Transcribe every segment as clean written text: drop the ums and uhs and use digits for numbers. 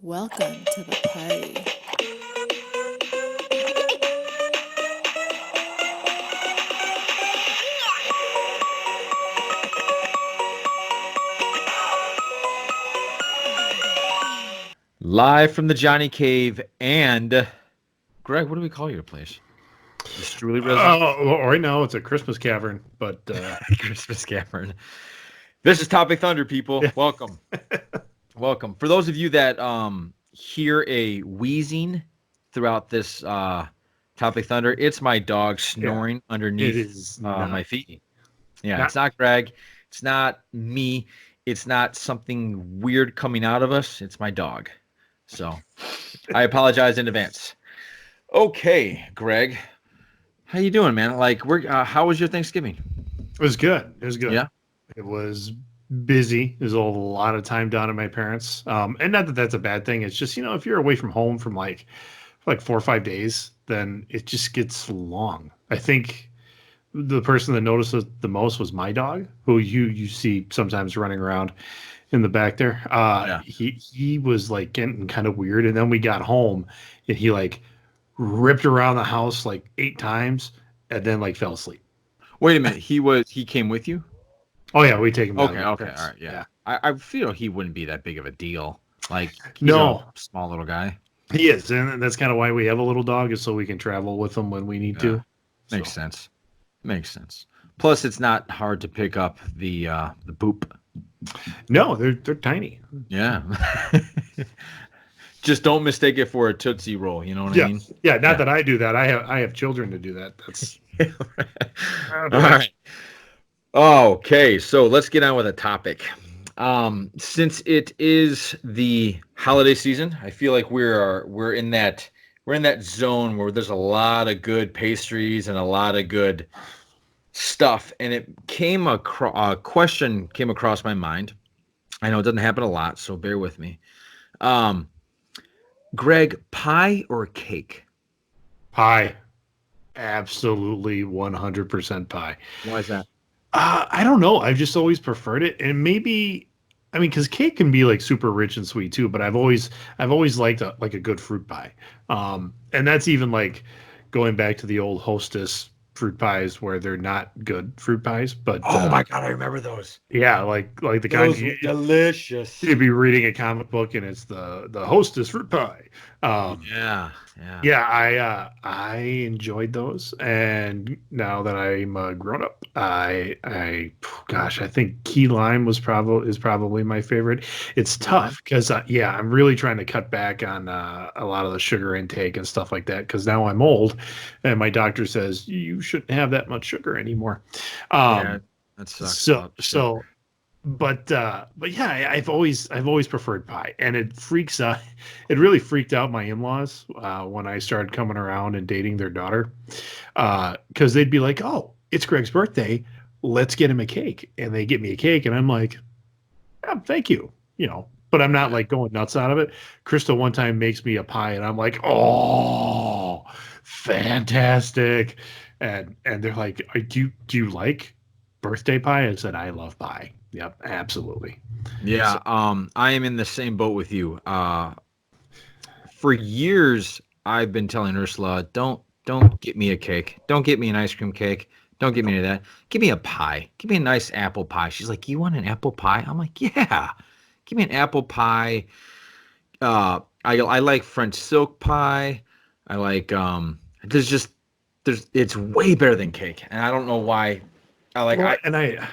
Welcome to the party. Live from the Johnny Cave and Greg, what do we call your place? The Strudel Residence? Well, right now it's a Christmas cavern, but Christmas Cavern. This is Topic Thunder, people. yeah. Welcome. Welcome. For those of you that hear a wheezing throughout this Topic Thunder, it's my dog snoring it underneath is not my feet. me. Yeah, it's not Greg. It's not me. It's not something weird coming out of us. It's my dog. So I apologize in advance. Okay, Greg. How you doing, man? Like, how was your Thanksgiving? It was good. It was good. Yeah. It was busy. There's a lot of time down at my parents. And not that that's a bad thing. It's just, if you're away from home from for 4 or 5 days, then it just gets long. I think the person that noticed it the most was my dog, who you see sometimes running around in the back there. Yeah. He was like getting kind of weird, and then we got home, and he like ripped around the house like 8 times, and then like fell asleep. Wait a minute. He came with you? Oh yeah, we take him down. Okay. to my Okay. parents. All right. Yeah. I feel he wouldn't be that big of a deal. Like, he's No, a small little guy. he is, and that's kind of why we have a little dog, is so we can travel with him when we need Yeah. to. Makes So, sense. Makes sense. Plus, it's not hard to pick up the boop. no, they're tiny. Yeah. Just don't mistake it for a Tootsie Roll. You know what I Yeah, mean? yeah. Not Yeah. that I do that. I have children to do that. That's All right. Okay, so let's get on with the topic. Since it is the holiday season, I feel like we're in that zone where there's a lot of good pastries and a lot of good stuff. And a question came across my mind. I know it doesn't happen a lot, so bear with me. Um, Greg, pie or cake? pie. Absolutely 100% pie. Why is that? I don't know. I've just always preferred it, and maybe, I mean, because cake can be like super rich and sweet too. But I've always liked like a good fruit pie, and that's even like going back to the old Hostess fruit pies where they're not good fruit pies, but Oh my God, I remember those. yeah, like the kind Those were delicious. you'd be reading a comic book and it's the Hostess fruit pie. Yeah, yeah. Yeah, I enjoyed those, and now that I'm a grown up, gosh, I think key lime is probably my favorite. It's Lime? tough because yeah, I'm really trying to cut back on a lot of the sugar intake and stuff like that because now I'm old, and my doctor says you shouldn't have that much sugar anymore. Yeah, Um, that sucks so about sugar. so but yeah, I've always preferred pie, and it really freaked out my in-laws when I started coming around and dating their daughter, because they'd be like, "Oh, it's Greg's birthday, let's get him a cake," and they get me a cake, and I'm like, "Yeah, thank you," but I'm not Yeah. like going nuts out of it. Crystal one time makes me a pie, and I'm like, "Oh, fantastic!" And they're like, "Do you like birthday pie?" I said, "I love pie." Yep, absolutely. So, Yeah, I am in the same boat with you. For years I've been telling Ursula, don't get me a cake. Don't get me an ice cream cake. Don't get me any of that. Give me a pie. Give me a nice apple pie. She's like, "You want an apple pie?" I'm like, "Yeah. Give me an apple pie." I like French silk pie. I like there's just there's it's way better than cake. And I don't know why. well, I and I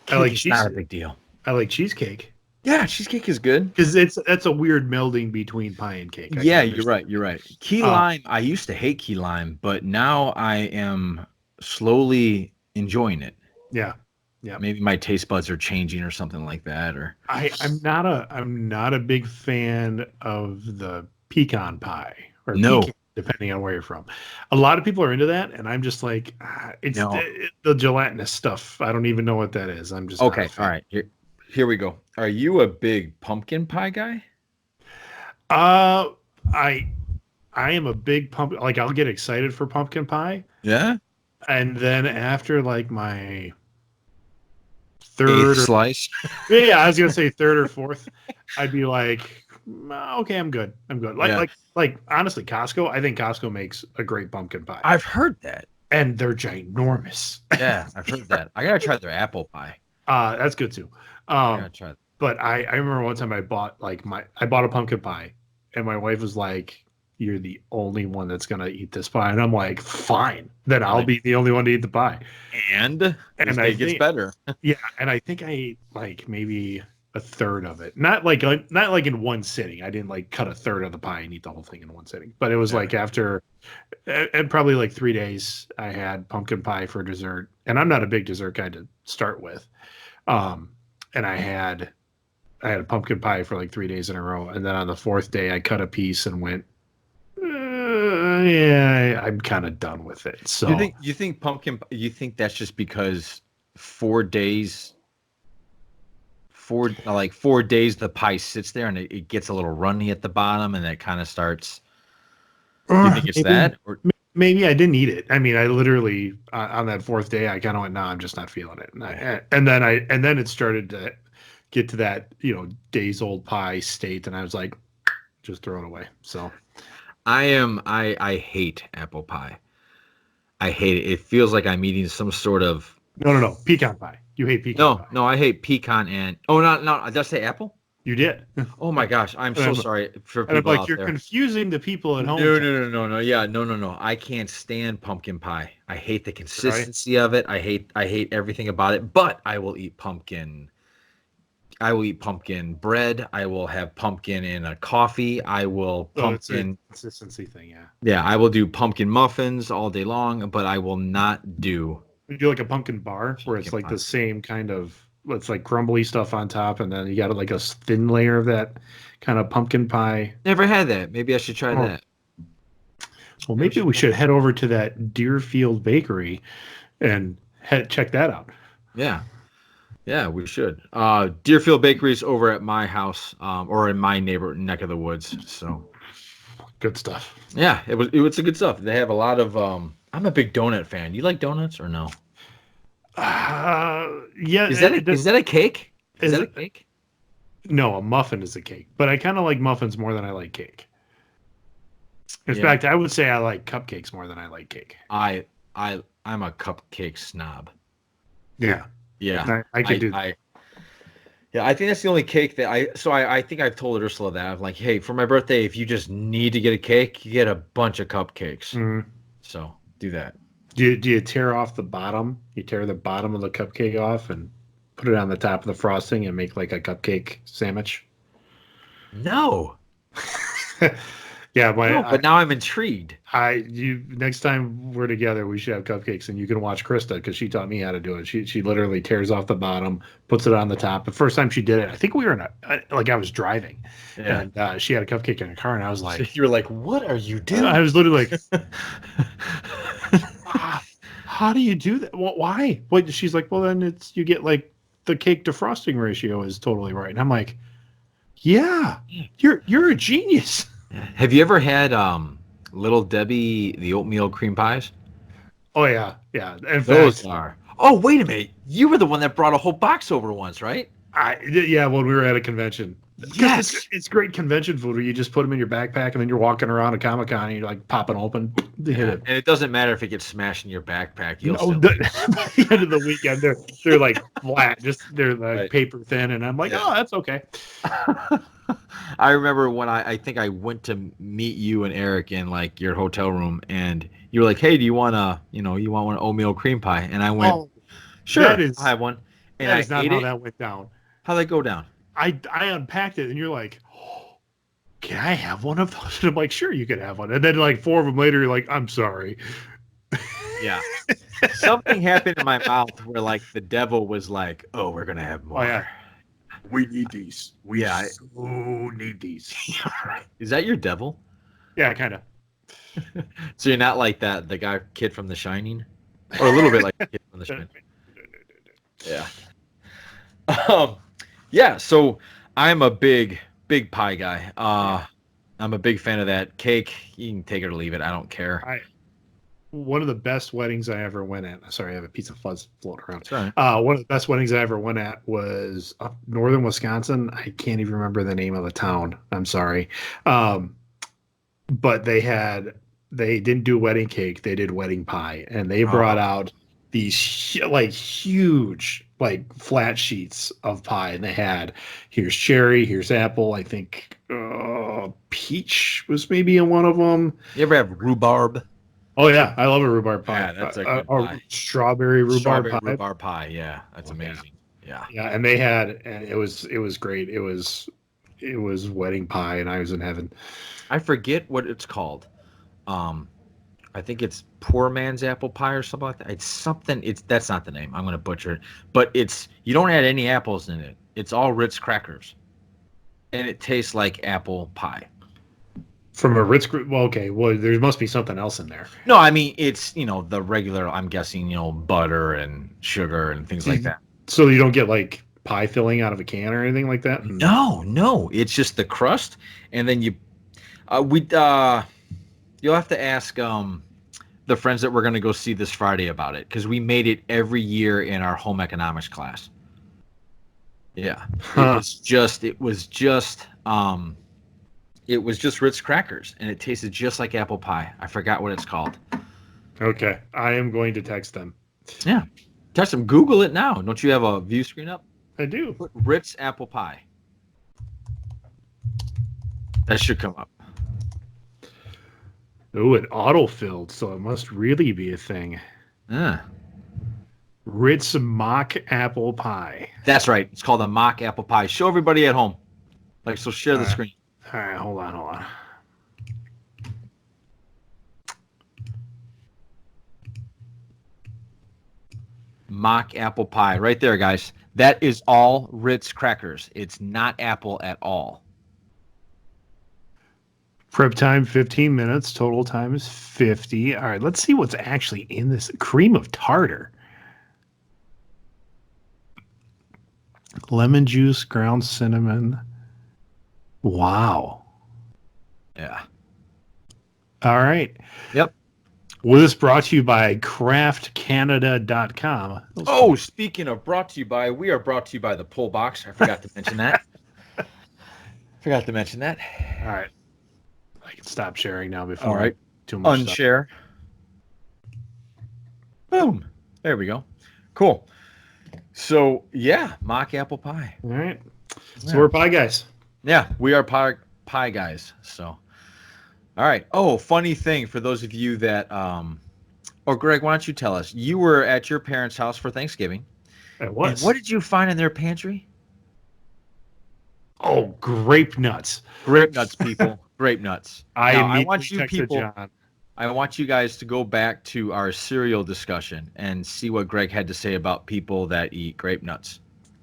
cake like is not a big deal. I like cheesecake Yeah, cheesecake is good. because that's a weird melding between pie and cake. I can Yeah, you're understand. right. You're right. Key Uh, lime, I used to hate key lime, but now I am slowly enjoying it. yeah, yeah. Maybe my taste buds are changing or something like that. Or I'm not a big fan of the pecan pie or no, pecan, depending on where you're from. A lot of people are into that, and I'm just like, it's no. the gelatinous stuff. I don't even know what that is. I'm just not a Okay, all fan. right. Here we go. Are you a big pumpkin pie guy? Uh, I I am a big pumpkin. Like I'll get excited for pumpkin pie, Yeah. and then after like my Eighth third or slice. yeah, I was gonna say third or fourth, I'd be like, okay, I'm good. Like honestly, Costco. I think Costco makes a great pumpkin pie, I've heard that. and they're ginormous. Yeah, I've heard that. I gotta try their apple pie. That's good too. I gotta try that. But I remember one time I bought a pumpkin pie, and my wife was like, "You're the only one that's gonna eat this pie," and I'm like, "Fine, then I'll be the only one to eat the pie." And it gets better. Yeah, and I think I ate like maybe a third of it. Not like in one sitting. I didn't like cut a third of the pie and eat the whole thing in one sitting. But it was like after, and probably like 3 days, I had pumpkin pie for dessert. And I'm not a big dessert guy to start with. And I had a pumpkin pie for like 3 days in a row. And then on the fourth day, I cut a piece and went, yeah, I'm kind of done with it. So you think pumpkin? You think that's just because 4 days? 4 days the pie sits there and it gets a little runny at the bottom and it kind of starts. Do you think it's that? Or maybe I didn't eat it. I mean, I literally on that fourth day, I kind of went, "No, I'm just not feeling it." And then it started to get to that days old pie state, and I was like, just throw it away. So I hate apple pie. I hate it. It feels like I'm eating some sort of no pecan pie. You hate pecan pie. No, I hate pecan and no. Did I say apple? You did. Oh my gosh, I'm so sorry for And I'm people like, out you're there. confusing the people at home. No. Yeah, no. I can't stand pumpkin pie. I hate the consistency of it. I hate everything about it. But I will eat pumpkin. I will eat pumpkin bread. I will have pumpkin in a coffee. I will pumpkin it's a consistency thing. Yeah. Yeah, I will do pumpkin muffins all day long, but I will not do. You do like a pumpkin bar where it's like the same kind of, it's like crumbly stuff on top, and then you got like a thin layer of that kind of pumpkin pie. Never had that. Maybe I should try that. Well, maybe we should head over to that Deerfield Bakery and check that out. Yeah, we should. Deerfield Bakery is over at my house, or in my neck of the woods. So good stuff. Yeah, it's a good stuff. They have a lot of. I'm a big donut fan. You like donuts or no? Yeah. Is that a cake? Is that a cake? No, a muffin is a cake. But I kind of like muffins more than I like cake. In fact, I would say I like cupcakes more than I like cake. I'm a cupcake snob. Yeah. Yeah. I could do that. I think that's the only cake that I think I've told Ursula that. I'm like, hey, for my birthday, if you just need to get a cake, you get a bunch of cupcakes. Mm-hmm. So do that. Do you tear off the bottom? You tear the bottom of the cupcake off and put it on the top of the frosting and make like a cupcake sandwich? No. Yeah, but now I'm intrigued. Next time we're together, we should have cupcakes, and you can watch Krista because she taught me how to do it. She literally tears off the bottom, puts it on the top. The first time she did it, I think we were I was driving, and she had a cupcake in her car, and I was like, so you were like, "What are you doing?" I was literally like, "How do you do that? Well, why?" Wait, she's like, "Well, then you get like the cake to frosting ratio is totally right," and I'm like, "Yeah, you're a genius." Have you ever had Little Debbie, the oatmeal cream pies? Oh yeah. In Those are. Oh, wait a minute. You were the one that brought a whole box over once, right? When we were at a convention. Yes. It's great convention food where you just put them in your backpack and then you're walking around a Comic-Con and you're like popping open. And it doesn't matter if it gets smashed in your backpack. By the end of the weekend, they're like flat, they're like paper thin, and I'm like, oh, that's okay. I remember when I think I went to meet you and Eric in like your hotel room, and you were like, "Hey, do you want one oatmeal cream pie?" And I went, "Sure, I'll have one." And that is not how that went down. How'd that go down? I unpacked it, and you're like, oh, "Can I have one of those?" And I'm like, "Sure, you can have one." And then like 4 of them later, you're like, "I'm sorry." Yeah. Something happened in my mouth where like the devil was like, "Oh, we're gonna have more." Oh, yeah. We need these. We so need these. Is that your devil? Yeah, kind of. So you're not like the kid from The Shining, or a little bit like the kid from The Shining. Yeah. Yeah. So I'm a big pie guy. I'm a big fan of that cake. You can take it or leave it. I don't care. one of the best weddings I ever went at. Sorry, I have a piece of fuzz floating around. Sorry. One of the best weddings I ever went at was up northern Wisconsin. I can't even remember the name of the town. I'm sorry. But they didn't do wedding cake. They did wedding pie, and they brought out these like huge, like flat sheets of pie. And they had, here's cherry, here's apple. I think peach was maybe in one of them. You ever have rhubarb? Oh yeah, I love a rhubarb pie. Yeah, that's a good pie. Strawberry rhubarb pie. Rhubarb pie. Yeah, that's amazing. Yeah. Yeah, and they had, and it was great. It was wedding pie, and I was in heaven. I forget what it's called. I think it's poor man's apple pie or something like that. It's something. That's not the name. I'm gonna butcher it. But you don't add any apples in it. It's all Ritz crackers, and it tastes like apple pie. From a Ritz, well, okay. Well, there must be something else in there. No, I mean it's the regular. I'm guessing butter and sugar and things like that. So you don't get like pie filling out of a can or anything like that? No. It's just the crust, and then you'll have to ask the friends that we're going to go see this Friday about it, because we made it every year in our home economics class. Yeah, it was just Ritz crackers, and it tasted just like apple pie. I forgot what it's called. Okay, I am going to text them. Yeah, text them. Google it now. Don't you have a view screen up? I do. Put Ritz apple pie. That should come up. Oh, it auto-filled, so it must really be a thing. Yeah. Ritz mock apple pie. That's right. It's called a mock apple pie. Show everybody at home. So share the screen. All right, hold on. Mock apple pie. Right there, guys. That is all Ritz crackers. It's not apple at all. Prep time 15 minutes. Total time is 50. All right, let's see what's actually in this cream of tartar. Lemon juice, ground cinnamon. Wow. Yeah. All right. Yep. Well, this brought to you by craftcanada.com. Oh, speaking of brought to you by, we are brought to you by the Pull Box. I forgot to mention that. All right. I can stop sharing now before. All right. Too much Unshare. Boom. There we go. Cool. So, yeah, mock apple pie. All right. So we're pie guys. Yeah, we are pie guys. So, all right. Oh, funny thing for those of you that, Greg, why don't you tell us? You were at your parents' house for Thanksgiving. I was. And what did you find in their pantry? Oh, grape nuts. Grape nuts, people. Grape nuts. I want you people. John. I want you guys to go back to our cereal discussion and see what Greg had to say about people that eat grape nuts.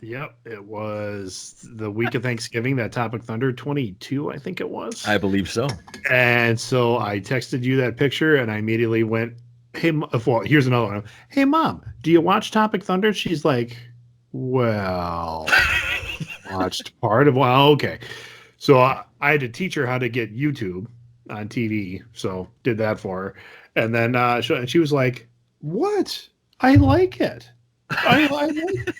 Yep, it was the week of Thanksgiving, that Topic Thunder 22, I think it was. I believe so. And so I texted you that picture, and I immediately went, hey, well, here's another one. Hey, Mom, do you watch Topic Thunder? She's like, well, watched part of, well, okay. So I had to teach her how to get YouTube on TV, so did that for her. And then she was like, what? I like it. I like it.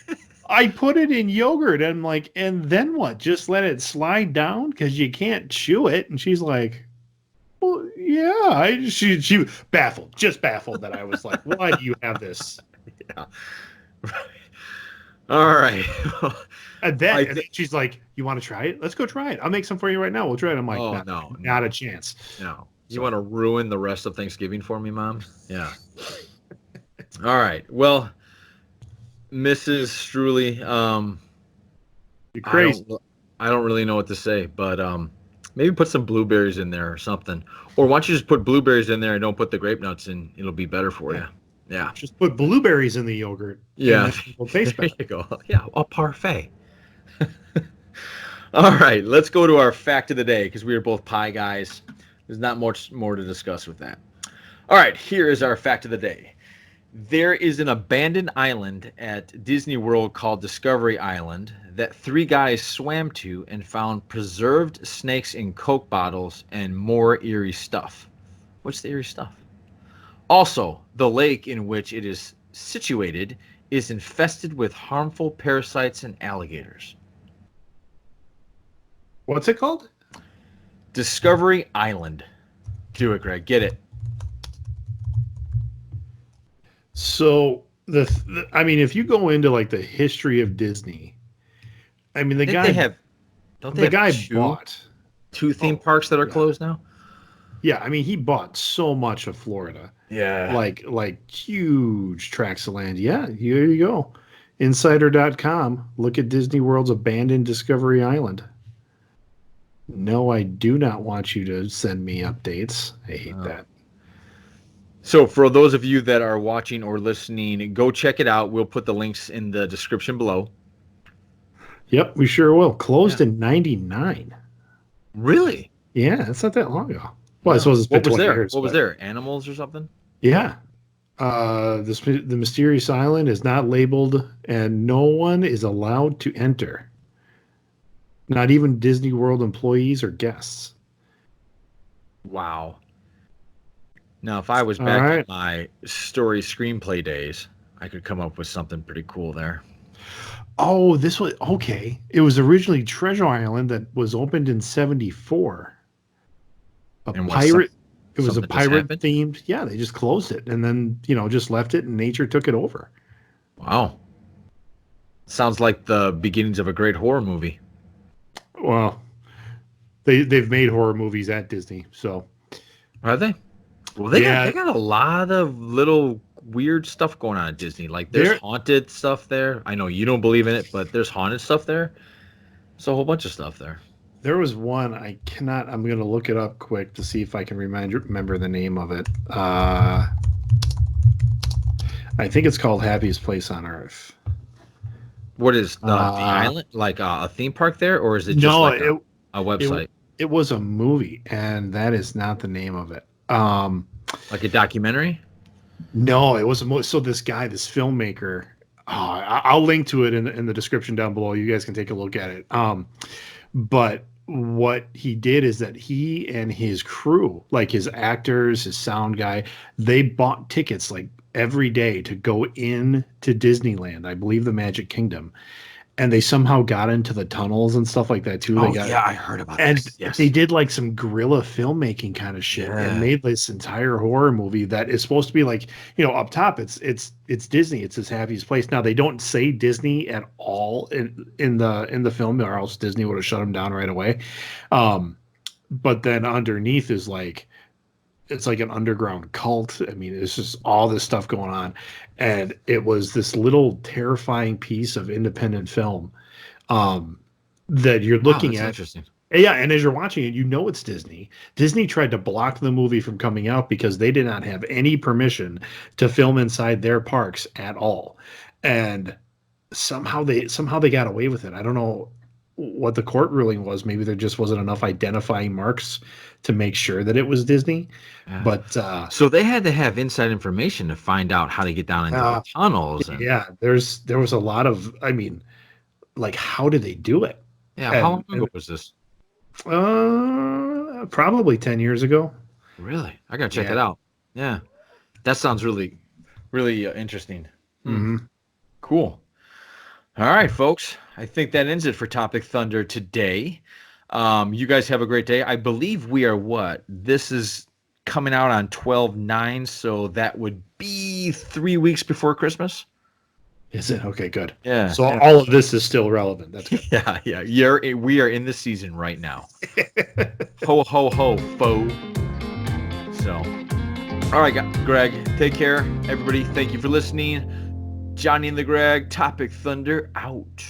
I put it in yogurt and like, and then what? Just let it slide down because you can't chew it. And she's like, well, yeah. She baffled that I was like, why do you have this? Yeah. All right. And then she's like, you want to try it? Let's go try it. I'll make some for you right now. We'll try it. I'm like, no, not a chance. No. You want to ruin the rest of Thanksgiving for me, Mom? Yeah. All right. Well, Mrs. Struley, you're crazy. I don't really know what to say, but maybe put some blueberries in there or something. Or why don't you just put blueberries in there and don't put the grape nuts in? It'll be better for you. Yeah. Just put blueberries in the yogurt. Yeah. It'll taste better. There you go. Yeah, a parfait. All right, let's go to our fact of the day because we are both pie guys. There's not much more to discuss with that. All right, here is our fact of the day. There is an abandoned island at Disney World called Discovery Island that 3 guys swam to and found preserved snakes in Coke bottles and more eerie stuff. What's the eerie stuff? Also, the lake in which it is situated is infested with harmful parasites and alligators. What's it called? Discovery Island. Do it, Greg. Get it. So I mean, if you go into like the history of Disney, I mean, the guy bought two theme parks that are yeah. closed now. Yeah, I mean, he bought so much of Florida. Yeah. Like huge tracts of land. Yeah, here you go. Insider.com. Look at Disney World's abandoned Discovery Island. No, I do not want you to send me updates. I hate that. So for those of you that are watching or listening, go check it out. We'll put the links in the description below. Yep, we sure will. Closed in 99. Really? Yeah, that's not that long ago. Well, I suppose it's been 20 years. What was there? Animals or something? Yeah. The mysterious island is not labeled, and no one is allowed to enter. Not even Disney World employees or guests. Wow. Now, if I was back in my story screenplay days, I could come up with something pretty cool there. Oh, this was okay. It was originally Treasure Island that was opened in '74. It was a pirate themed. Yeah, they just closed it and then just left it, and nature took it over. Wow. Sounds like the beginnings of a great horror movie. Well, they've made horror movies at Disney, so are they? Well, they got a lot of little weird stuff going on at Disney. Like there's haunted stuff there. I know you don't believe in it, but there's haunted stuff there. There's a whole bunch of stuff there. There was one I'm going to look it up quick to see if I can remember the name of it. I think it's called Happiest Place on Earth. What is the island? Like a theme park there, or is it just a website? It was a movie, and that is not the name of it. Like a documentary? No, it was so this guy, this filmmaker. I'll link to it in the description down below. You guys can take a look at it. But what he did is that he and his crew, like his actors, his sound guy, they bought tickets like every day to go in to Disneyland, I believe the Magic Kingdom, and they somehow got into the tunnels and stuff like that too. I heard about and this. Yes. They did like some guerrilla filmmaking kind of shit and made this entire horror movie that is supposed to be like, up top it's Disney, it's his happiest place. Now they don't say Disney at all in the film, or else Disney would have shut them down right away. But then underneath is like, it's like an underground cult. I mean, it's just all this stuff going on. And it was this little terrifying piece of independent film that you're looking at. Interesting. Yeah, and as you're watching it, it's Disney. Disney tried to block the movie from coming out because they did not have any permission to film inside their parks at all. And somehow they got away with it. I don't know what the court ruling was. Maybe there just wasn't enough identifying marks to make sure that it was Disney. But so they had to have inside information to find out how to get down into the tunnels. There was a lot of, I mean, like, how did they do it? Yeah, how long ago was this? Probably 10 years ago. Really? I gotta check it out. Yeah, that sounds really, really interesting. Mm-hmm. Cool. All right, folks. I think that ends it for Topic Thunder today. You guys have a great day. I believe we are this is coming out on 12/9, so that would be 3 weeks before Christmas. Is it? Okay, good. Yeah. So all of this is still relevant. That's good. Yeah. We are in the season right now. Ho, ho, ho, foe. So, all right, Greg, take care. Everybody, thank you for listening. Johnny and the Greg, Topic Thunder, out.